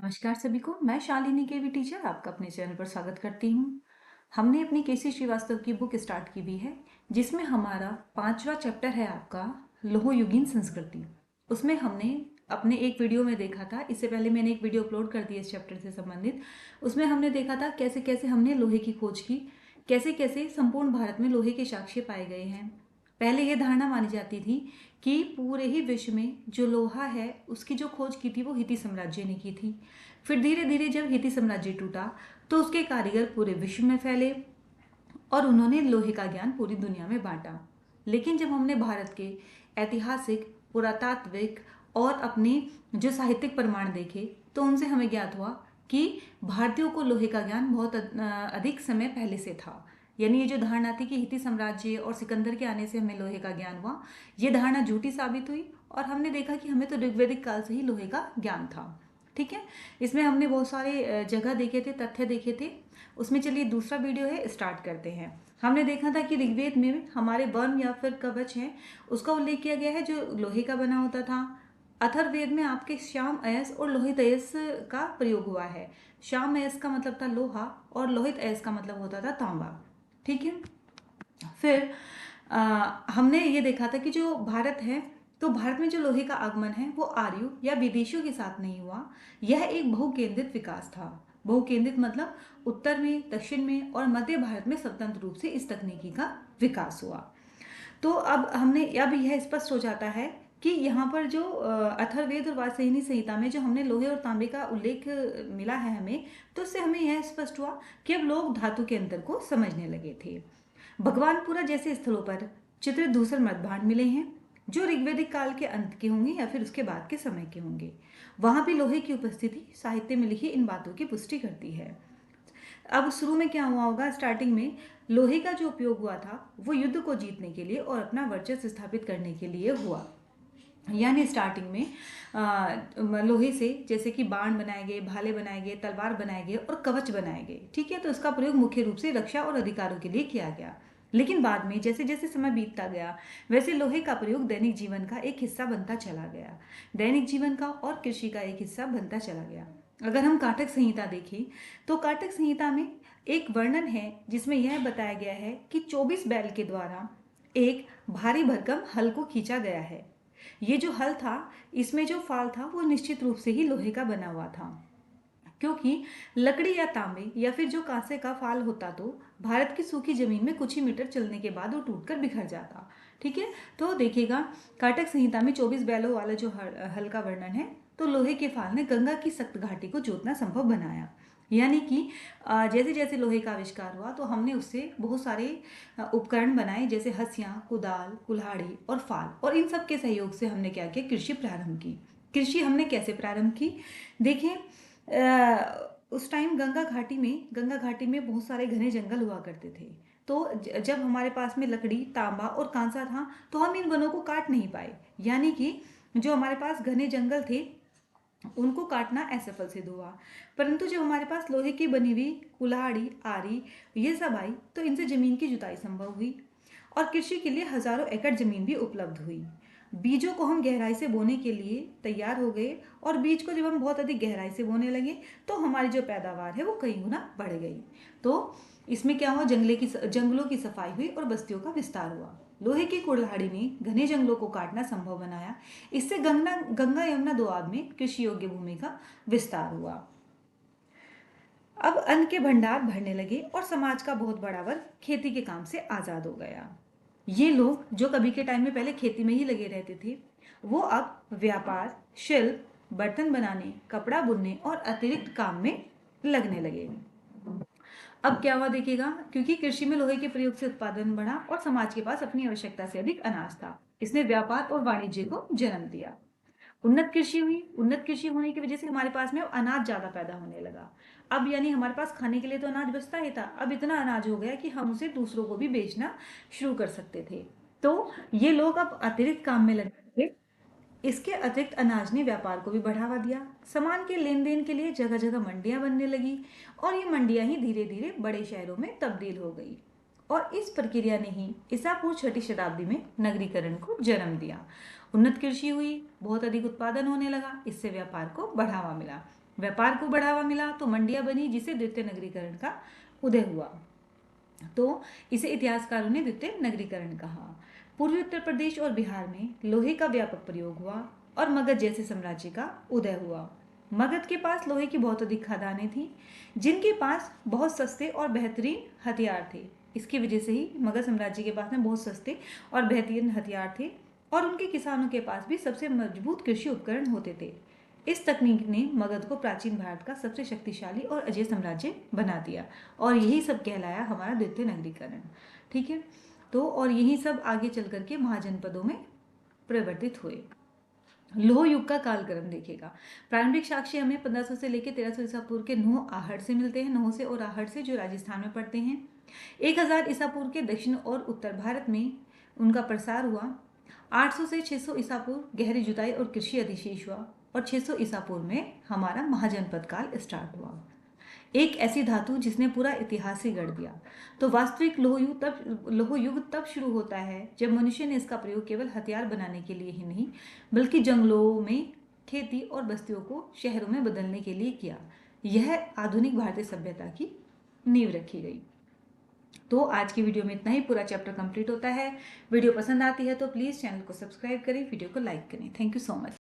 नमस्कार सभी को। मैं शालिनी केवी टीचर आपका अपने चैनल पर स्वागत करती हूँ। हमने अपनी केसी श्रीवास्तव की बुक स्टार्ट की हुई है, जिसमें हमारा 5वां चैप्टर है आपका लोहयुगीन संस्कृति। उसमें हमने अपने एक वीडियो में देखा था, इससे पहले मैंने एक वीडियो अपलोड कर दिया इस चैप्टर से संबंधित। उसमें हमने देखा था कैसे कैसे हमने लोहे की खोज की, कैसे कैसे संपूर्ण भारत में लोहे के साक्ष्य पाए गए हैं। पहले यह धारणा मानी जाती थी कि पूरे ही विश्व में जो लोहा है उसकी जो खोज की थी वो हिती साम्राज्य ने की थी। फिर धीरे धीरे जब हिती साम्राज्य टूटा तो उसके कारीगर पूरे विश्व में फैले और उन्होंने लोहे का ज्ञान पूरी दुनिया में बांटा। लेकिन जब हमने भारत के ऐतिहासिक, पुरातात्विक और अपने जो साहित्यिक प्रमाण देखे तो उनसे हमें ज्ञात हुआ कि भारतीयों को लोहे का ज्ञान बहुत अधिक समय पहले से था। यानी ये जो धारणा थी कि हिती साम्राज्य और सिकंदर के आने से हमें लोहे का ज्ञान हुआ, ये धारणा झूठी साबित हुई और हमने देखा कि हमें तो ऋग्वैदिक काल से ही लोहे का ज्ञान था। ठीक है, इसमें हमने बहुत सारे जगह देखे थे, तथ्य देखे थे। उसमें चलिए दूसरा वीडियो है, स्टार्ट करते हैं। हमने देखा था कि ऋग्वेद में हमारे वर्ण या फिर कवच है उसका उल्लेख किया गया है जो लोहे का बना होता था। अथर्ववेद में आपके श्याम अयस और लोहित अयस का प्रयोग हुआ है। श्याम अयस का मतलब था लोहा और लोहित अयस का मतलब होता था तांबा। ठीक है, फिर हमने ये देखा था कि जो भारत है तो भारत में जो लोहे का आगमन है वो आर्यों या विदेशियों के साथ नहीं हुआ। यह एक बहुकेंद्रित विकास था। बहुकेंद्रित मतलब उत्तर में, दक्षिण में और मध्य भारत में स्वतंत्र रूप से इस तकनीकी का विकास हुआ। तो अब यह स्पष्ट हो जाता है कि यहाँ पर जो अथर्ववेद और वात्स्यायनी संहिता में जो हमने लोहे और तांबे का उल्लेख मिला है हमें, तो उससे हमें यह स्पष्ट हुआ कि अब लोग धातु के अंतर को समझने लगे थे। भगवानपुरा जैसे स्थलों पर चित्रित धूसर मृदभांड मिले हैं जो ऋग्वैदिक काल के अंत के होंगे या फिर उसके बाद के समय के होंगे। वहां भी लोहे की उपस्थिति साहित्य में लिखी इन बातों की पुष्टि करती है। अब शुरू में क्या हुआ होगा, स्टार्टिंग में लोहे का जो उपयोग हुआ था वो युद्ध को जीतने के लिए और अपना वर्चस्व स्थापित करने के लिए हुआ। यानी स्टार्टिंग में लोहे से जैसे कि बाण बनाए गए, भाले बनाए गए, तलवार बनाए गए और कवच बनाए गए। ठीक है, तो इसका प्रयोग मुख्य रूप से रक्षा और अधिकारों के लिए किया गया। लेकिन बाद में जैसे जैसे समय बीतता गया वैसे लोहे का प्रयोग दैनिक जीवन का एक हिस्सा बनता चला गया। दैनिक जीवन का और कृषि का एक हिस्सा बनता चला गया। अगर हम काटक संहिता देखें तो काटक संहिता में एक वर्णन है जिसमें यह बताया गया है कि 24 बैल के द्वारा एक भारी भरकम हल को खींचा गया है। ये जो हल था इसमें जो फाल था वो निश्चित रूप से ही लोहे का बना हुआ था, क्योंकि लकड़ी या तांबे या फिर जो कांसे का फाल होता तो भारत की सूखी जमीन में कुछ ही मीटर चलने के बाद वो टूटकर बिखर जाता। ठीक है, तो देखिएगा काटक संहिता में 24 बैलों वाला जो हल का वर्णन है, तो लोहे के फाल ने गंगा की सख्त घाटी को जोतना संभव बनाया। यानी कि जैसे जैसे लोहे का आविष्कार हुआ तो हमने उससे बहुत सारे उपकरण बनाए, जैसे हंसियाँ, कुदाल, कुल्हाड़ी और फाल, और इन सब के सहयोग से हमने क्या किया, कृषि प्रारंभ की। कृषि हमने कैसे प्रारंभ की, देखें उस टाइम गंगा घाटी में बहुत सारे घने जंगल हुआ करते थे। तो जब हमारे पास में लकड़ी, तांबा और कांसा था तो हम इन वनों को काट नहीं पाए। यानी कि जो हमारे पास घने जंगल थे उनको काटना असफल सिद्ध हुआ। परंतु जब हमारे पास लोहे की बनी हुई कुल्हाड़ी, आरी ये सब आई तो इनसे जमीन की जुताई संभव हुई और कृषि के लिए हजारों एकड़ जमीन भी उपलब्ध हुई। बीजों को हम गहराई से बोने के लिए तैयार हो गए और बीज को जब हम बहुत अधिक गहराई से बोने लगे तो हमारी जो पैदावार है वो कई गुना बढ़ गई। तो इसमें क्या हुआ, जंगलों की सफाई हुई और बस्तियों का विस्तार हुआ। लोहे की कुल्हाड़ी ने घने जंगलों को काटना संभव बनाया। इससे गंगा यमुना दोआब में कृषि योग्य भूमि का विस्तार हुआ। अब अन्न के भंडार भरने लगे और समाज का बहुत बड़ा वर्ग खेती के काम से आजाद हो गया। ये लोग जो कभी के टाइम में पहले खेती में ही लगे रहते थे वो अब व्यापार, शिल्प, बर्तन बनाने, कपड़ा बुनने और अतिरिक्त काम में लगने लगे। अब क्या हुआ देखिएगा, क्योंकि कृषि में लोहे के प्रयोग से उत्पादन बढ़ा और समाज के पास अपनी आवश्यकता से अधिक अनाज था, इसने व्यापार और वाणिज्य को जन्म दिया। उन्नत कृषि हुई। उन्नत कृषि होने की वजह से हमारे पास में अनाज ज्यादा पैदा होने लगा। अब यानी हमारे पास खाने के लिए तो अनाज बचता ही था, अब इतना अनाज हो गया कि हम उसे दूसरों को भी बेचना शुरू कर सकते थे। तो ये लोग अब अतिरिक्त काम में लगे थे। इसके अतिरिक्त अनाज ने व्यापार को भी बढ़ावा दिया। सामान के लेन देन के लिए जगह जगह मंडियां बनने लगी और ये मंडियां ही धीरे धीरे बड़े शहरों में तब्दील हो गई। और इस प्रक्रिया ने ही ईसा पूर्व 6ठी शताब्दी में नगरीकरण को जन्म दिया। उन्नत कृषि हुई, बहुत अधिक उत्पादन होने लगा, इससे व्यापार को बढ़ावा मिला। व्यापार को बढ़ावा मिला तो मंडियां बनी, जिसे द्वितीय नगरीकरण का उदय हुआ। तो इसे इतिहासकारों ने द्वितीय नगरीकरण कहा। पूर्वी उत्तर प्रदेश और बिहार में लोहे का व्यापक प्रयोग हुआ और मगध जैसे साम्राज्य का उदय हुआ। मगध के पास लोहे की बहुत अधिक खदानें थीं, जिनके पास बहुत सस्ते और बेहतरीन हथियार थे। इसकी वजह से ही मगध साम्राज्य के पास में बहुत सस्ते और बेहतरीन हथियार थे, और उनके किसानों के पास भी सबसे मजबूत कृषि उपकरण होते थे। इस तकनीक ने मगध को प्राचीन भारत का सबसे शक्तिशाली और अजय साम्राज्य बना दिया, और यही सब कहलाया हमारा द्वितीय नगरीकरण। ठीक है, तो और यही सब आगे चल करके महाजनपदों में परिवर्तित हुए। लौह युग का कालक्रम देखेगा। प्रारंभिक साक्ष्य हमें 1500 से लेकर 1300 ईसा पूर्व के नूह आहट से मिलते हैं, नूह से और आहट से, जो राजस्थान में पड़ते हैं। 1000 ईसा पूर्व के दक्षिण और उत्तर भारत में उनका प्रसार हुआ। 800 से 600 ईसा पूर्व गहरी जुताई और कृषि अधिशेष हुआ, और 600 ईसा पूर्व में हमारा महाजनपद काल स्टार्ट हुआ। एक ऐसी धातु जिसने पूरा इतिहास ही गढ़ दिया। तो वास्तविक लौह युग तब शुरू होता है जब मनुष्य ने इसका प्रयोग केवल हथियार बनाने के लिए ही नहीं, बल्कि जंगलों में खेती और बस्तियों को शहरों में बदलने के लिए किया। यह आधुनिक भारतीय सभ्यता की नींव रखी गई। तो आज की वीडियो में इतना ही, पूरा चैप्टर कंप्लीट होता है। वीडियो पसंद आती है तो प्लीज़ चैनल को सब्सक्राइब करें, वीडियो को लाइक करें। Thank you so much.